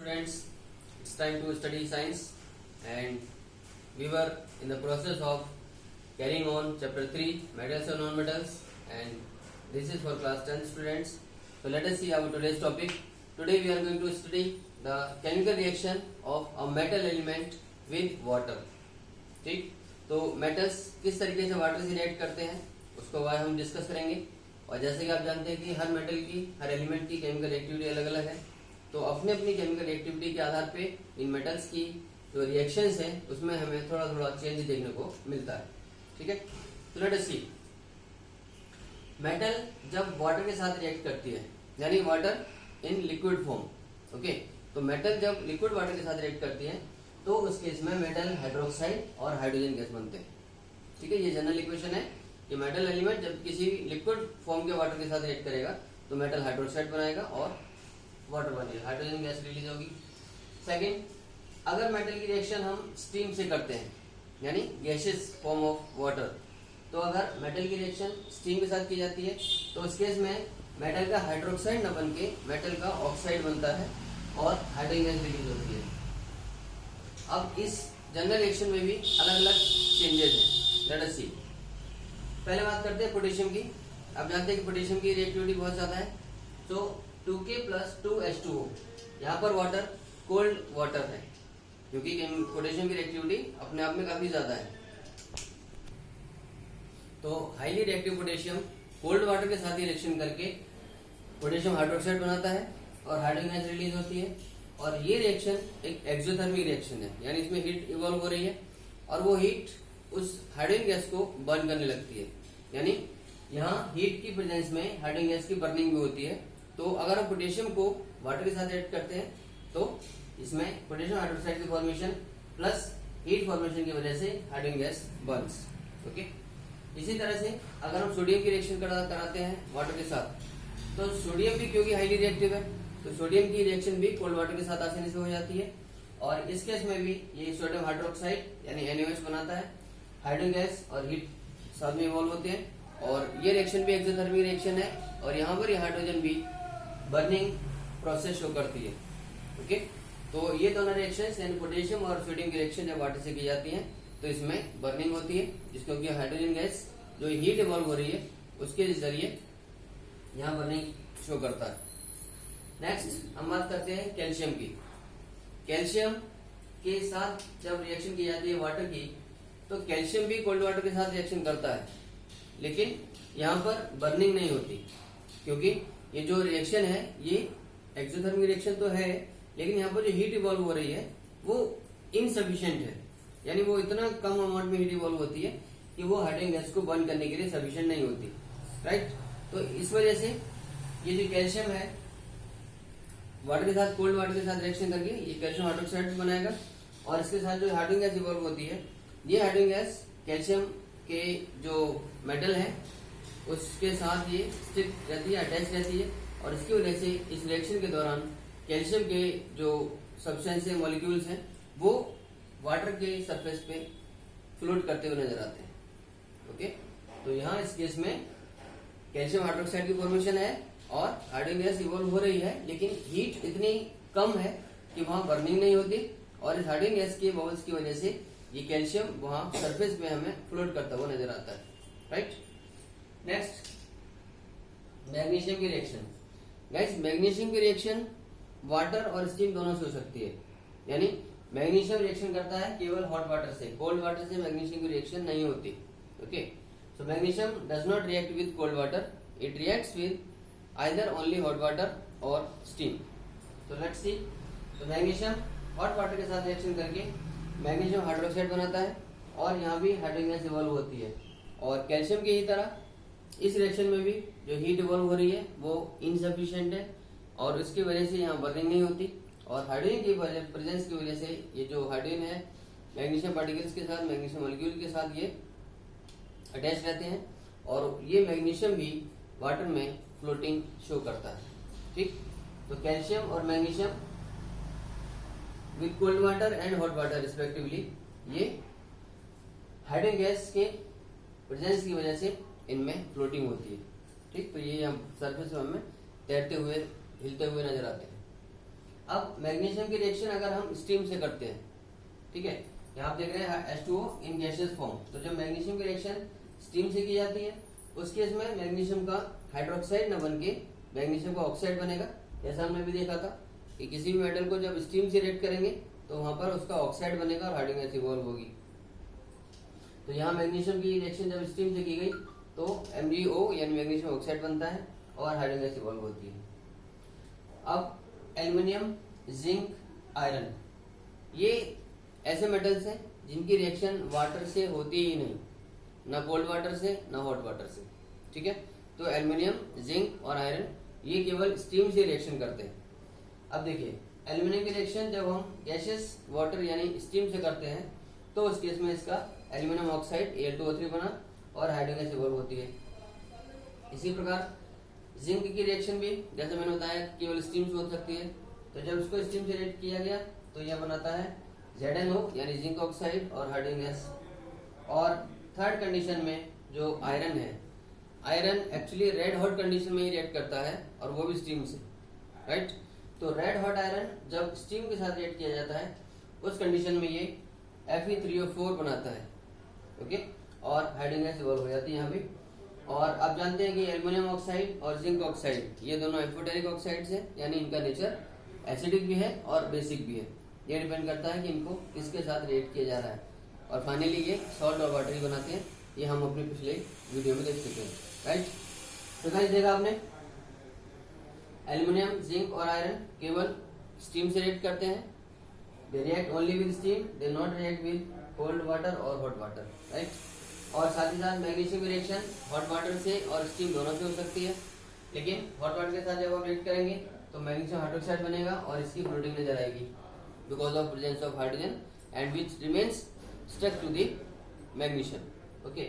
students, it's time to study science, and we were in the process of carrying on chapter 3 metals and non-metals, and this is for class 10 students. So let us see our today's topic. Today we are going to study the chemical reaction of a metal element with water. ठीक, तो metals किस तरीके से water से react करते हैं उसको बाद हम डिस्कस करेंगे। और जैसे कि आप जानते हैं कि हर मेटल की, हर एलिमेंट की केमिकल एक्टिविटी अलग अलग है, तो अपने अपनी केमिकल एक्टिविटी के आधार पे इन मेटल्स की जो रिएक्शंस हैं उसमें हमें थोड़ा थोड़ा चेंज देखने को मिलता है। ठीक है, तो लेट अस सी। मेटल जब वाटर के साथ रिएक्ट करती है, यानी water in liquid form, okay, तो मेटल जब लिक्विड वाटर के साथ रिएक्ट करती है तो उस केस में मेटल हाइड्रोक्साइड और हाइड्रोजन गैस बनते हैं। ठीक है, ये जनरल इक्वेशन है कि मेटल एलिमेंट जब किसी लिक्विड फॉर्म के वाटर के साथ रिएक्ट करेगा तो मेटल हाइड्रोक्साइड बनाएगा और वाटर बनेगा, हाइड्रोजन गैस रिलीज होगी। सेकेंड, अगर मेटल की रिएक्शन हम स्टीम से करते हैं, यानी गैसेस फॉर्म ऑफ वाटर, तो अगर मेटल की रिएक्शन स्टीम के साथ की जाती है तो उस केस में मेटल का हाइड्रोक्साइड न बन के मेटल का ऑक्साइड बनता है और हाइड्रोजन गैस रिलीज होती है। अब इस जनरल रिएक्शन में भी अलग अलग चेंजेस हैं। लेट अस सी। पहले बात करते हैं पोटेशियम की। आप जानते हैं कि पोटेशियम की रिएक्टिविटी बहुत ज्यादा है, तो 2K + 2H2O, यहाँ पर वाटर कोल्ड वाटर है क्योंकि पोटेशियम की रिएक्टिविटी अपने आप में काफी ज्यादा है। तो highly reactive potassium cold water के साथ ही रिएक्शन करके पोटेशियम हाइड्रोक्साइड बनाता है और हाइड्रोजन गैस रिलीज होती है। और ये रिएक्शन एक एक्सोथर्मिक रिएक्शन है, यानी इसमें हीट इवॉल्व हो रही है और वो हीट उस हाइड्रोजन गैस को बर्न करने लगती है, यानी यहाँ हीट की प्रेजेंस में हाइड्रोजन गैस की बर्निंग भी होती है। तो अगर हम पोटेशियम को वाटर के साथ रिएक्ट करते हैं तो इसमें पोटेशियम हाइड्रोक्साइड की फॉर्मेशन प्लस हीट फॉर्मेशन की वजह से हाइड्रोजन गैस बर्न्स। ओके, इसी तरह से अगर हम सोडियम की रिएक्शन कराते हैं वाटर के साथ, तो सोडियम भी क्योंकि हाईली रिएक्टिव है तो सोडियम की रिएक्शन भी कोल्ड वाटर के साथ आसानी से हो जाती है। और इस केस में भी ये सोडियम हाइड्रोक्साइड यानी NaOH बनाता है, हाइड्रोजन गैस और हीट साथ में इवॉल्व होते हैं और ये रिएक्शन भी एक्सोथर्मिक रिएक्शन है और यहाँ पर ये हाइड्रोजन भी बर्निंग प्रोसेस शो करती है। ओके, तो ये दोनों रिएक्शन यानी पोटेशियम और सोडियम की रिएक्शन जब वाटर से की जाती है तो इसमें बर्निंग होती है, जिसको कि हाइड्रोजन गैस जो हीट इवॉल्व हो रही है उसके जरिए यहाँ बर्निंग शो करता है। नेक्स्ट हम बात करते हैं कैल्शियम की। कैल्शियम के साथ जब रिएक्शन की जाती है वाटर की, तो कैल्शियम भी कोल्ड वाटर के साथ रिएक्शन करता है, लेकिन यहाँ पर बर्निंग नहीं होती क्योंकि ये जो रिएक्शन है ये एक्सोथर्मिक रिएक्शन तो है, लेकिन यहाँ पर जो हीट इवॉल्व हो रही है वो इनसफिशिएंट है, यानी वो इतना कम अमाउंट में हीट इवॉल्व होती है कि वो हाइड्रोजन गैस को बर्न करने के लिए सफिशिएंट नहीं होती। राइट, तो इस वजह से ये जो कैल्शियम है वाटर के साथ, कोल्ड वाटर के साथ रिएक्शन करके ये कैल्शियम हाइड्रोक्साइड बनाएगा और इसके साथ जो हाइड्रोजन गैस इवॉल्व होती है, ये हाइड्रोजन गैस कैल्शियम के जो मेटल है उसके साथ ये स्टिक रहती है, अटैच रहती है और इसकी वजह से इस रिएक्शन के दौरान कैल्शियम के जो सब्सटेंस है, मॉलिक्यूल्स हैं, वो वाटर के सरफेस पे फ्लोट करते हुए नजर आते हैं। ओके, तो यहाँ इस केस में कैल्शियम हाइड्रोक्साइड की फॉर्मेशन है और हाइड्रोजन गैस इवॉल्व हो रही है, लेकिन हीट इतनी कम है कि वहां बर्निंग नहीं होती और इस हाइड्रोजन गैस के बबल्स की वजह से ये कैल्शियम वहां सरफेस में हमें फ्लोट करता हुआ नजर आता है। राइट, नेक्स्ट मैग्नीशियम की रिएक्शन। गाइस, मैग्नीशियम की रिएक्शन वाटर और स्टीम दोनों से हो सकती है, यानी मैग्नीशियम रिएक्शन करता है केवल हॉट वाटर से, कोल्ड वाटर से मैग्नीशियम की रिएक्शन नहीं होती। Okay, so magnesium does not react with cold water, it reacts with either only hot water or steam. So let's see. तो मैग्नीशियम हॉट वाटर के साथ रिएक्शन करके magnesium hydroxide बनाता है और यहाँ भी हाइड्रोजन गैस इवॉल्व होती है। और कैल्शियम की ही तरह इस रिएक्शन में भी जो हीट इवॉल्व हो रही है वो इनसफिशिएंट है और उसकी वजह से यहाँ बर्निंग नहीं होती और हाइड्रोजन की प्रेजेंस की वजह से ये जो हाइड्रोजन है मैग्नीशियम पार्टिकल्स के साथ, मैग्नीशियम मॉलिक्यूल के साथ ये अटैच रहते हैं और ये मैग्नीशियम भी वाटर में फ्लोटिंग शो करता है। ठीक, तो कैल्शियम और magnesium with cold water and hot water respectively ये हाइड्रोजन गैस के प्रेजेंस की वजह से इनमें फ्लोटिंग होती है। ठीक, तो ये हम सरफेस में हमें तैरते हुए, हिलते हुए नजर आते हैं। अब मैग्नीशियम की रिएक्शन अगर हम स्टीम से करते हैं, ठीक है, यहाँ आप देख रहे हैं H2O इन गैसियस फॉर्म, तो जब मैग्नीशियम की रिएक्शन स्टीम से की जाती है उस केस में मैग्नीशियम का हाइड्रोक्साइड न बन के मैग्नीशियम का ऑक्साइड बनेगा। जैसा हमने भी देखा था कि किसी भी मेटल को जब स्टीम से रिएक्ट करेंगे तो वहां पर उसका ऑक्साइड बनेगा और हाइड्रोजन गैस इवॉल्व होगी। तो यहाँ मैग्नीशियम की रिएक्शन जब स्टीम से की गई तो MgO यानी मैग्नीशियम ऑक्साइड बनता है और हाइड्रोजन गैस इवॉल्व होती है। अब एल्युमिनियम, जिंक, आयरन, ये ऐसे मेटल्स हैं जिनकी रिएक्शन वाटर से होती ही नहीं, ना कोल्ड वाटर से ना हॉट वाटर से, ठीक है। तो एल्युमिनियम, जिंक और आयरन ये केवल स्टीम से रिएक्शन करते हैं। अब देखिए एल्युमिनियम की रिएक्शन जब हम गैसियस वाटर यानी स्टीम से करते हैं तो उस केस में इसका एल्युमिनियम ऑक्साइड Al2O3 बना और हाइड्रोजन गैस इवॉल्व होती है। इसी प्रकार जिंक की रिएक्शन भी जैसे मैंने बताया केवल स्टीम से हो सकती है, तो जब इसको स्टीम से रिएक्ट किया गया तो यह बनाता है ZnO यानी जिंक ऑक्साइड और हाइड्रोजन गैस। और थर्ड कंडीशन में जो आयरन है, iron actually red hot condition में ही रिएक्ट करता है और वो भी स्टीम से, राइट। तो रेड हॉट आयरन जब स्टीम के साथ रिएक्ट किया जाता है उस कंडीशन में ये Fe3O4 बनाता है, ओके, और हाइड्रोजन गैस इवॉल्व हो जाती है यहाँ भी। और आप जानते हैं कि एल्युमिनियम ऑक्साइड और जिंक ऑक्साइड ये दोनों एम्फोटेरिक ऑक्साइड्स हैं, यानी इनका नेचर एसिडिक भी है और बेसिक भी है। ये डिपेंड करता है कि इनको किसके साथ रिएक्ट किया जा रहा है। और फाइनली ये सॉल्ट और वाटर ही बनाते हैं, ये हम अपने पिछले वीडियो में देख चुके हैं, राइट। तो गाइस देखा आपने एल्युमिनियम, जिंक और आयरन केवल स्टीम से रिएक्ट करते हैं, they react only with steam, they not react with cold water और हॉट वाटर, राइट। और साथ ही साथ मैग्नीशियम की रिएक्शन हॉट वाटर से और स्टीम दोनों से हो सकती है, लेकिन हॉट वाटर के साथ जब हम रिएक्ट करेंगे तो मैग्नीशियम हाइड्रोक्साइड बनेगा और इसकी फ्लोटिंग नजर आएगी because of presence of hydrogen and which remains stuck to the magnesium, okay.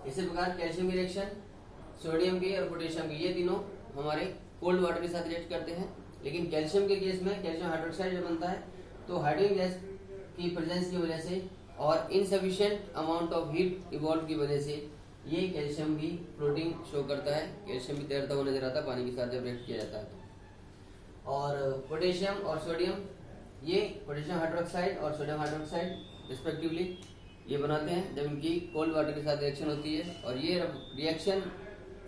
इसी प्रकार कैल्शियम की रिएक्शन सोडियम की और पोटेशियम की ये तीनों हमारे कोल्ड वाटर के साथ रिएक्ट करते हैं, लेकिन कैल्शियम के केस में कैल्शियम हाइड्रोक्साइड जो बनता है तो हाइड्रोजन गैस की प्रेजेंस की वजह से और insufficient amount of heat evolve की वजह से ये कैल्शियम की फ्लोटिंग शो करता है, कैल्शियम भी तैरता हुआ नजर आता है पानी के साथ जब रिएक्ट किया जाता है तो। और पोटेशियम और सोडियम, ये पोटेशियम हाइड्रोक्साइड और सोडियम हाइड्रोक्साइड रिस्पेक्टिवली ये बनाते हैं जब इनकी कोल्ड वाटर के साथ रिएक्शन होती है। और ये रिएक्शन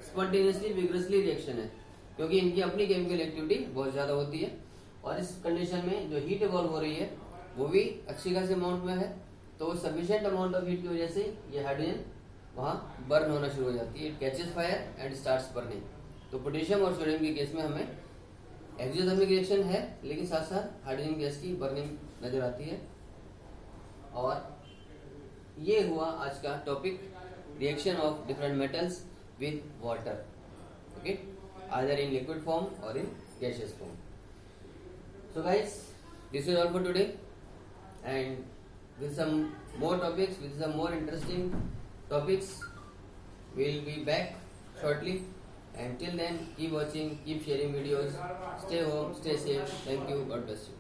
स्पॉन्टेनियसली विग्रसली रिएक्शन है क्योंकि इनकी अपनी केमिकल एक्टिविटी बहुत ज्यादा होती है और इस कंडीशन में जो हीट इवॉल्व हो रही है वो भी अच्छी खासी अमाउंट में है, तो सफिशिएंट अमाउंट ऑफ हीट की वजह से ये हाइड्रोजन वहाँ बर्न होना शुरू हो जाती है, it catches fire and starts burning. तो पोटेशियम और सोडियम के केस में हमें एक्सोथर्मिक रिएक्शन है लेकिन साथ साथ हाइड्रोजन गैस की बर्निंग नजर आती है। और ये हुआ आज का topic, reaction of different metals with water, okay, either in liquid form और इन gaseous form. So guys, this is all for today, and with some more topics, with some more interesting topics, we'll be back shortly. And till then, keep watching, keep sharing videos. Stay home, stay safe. Thank you. God bless you.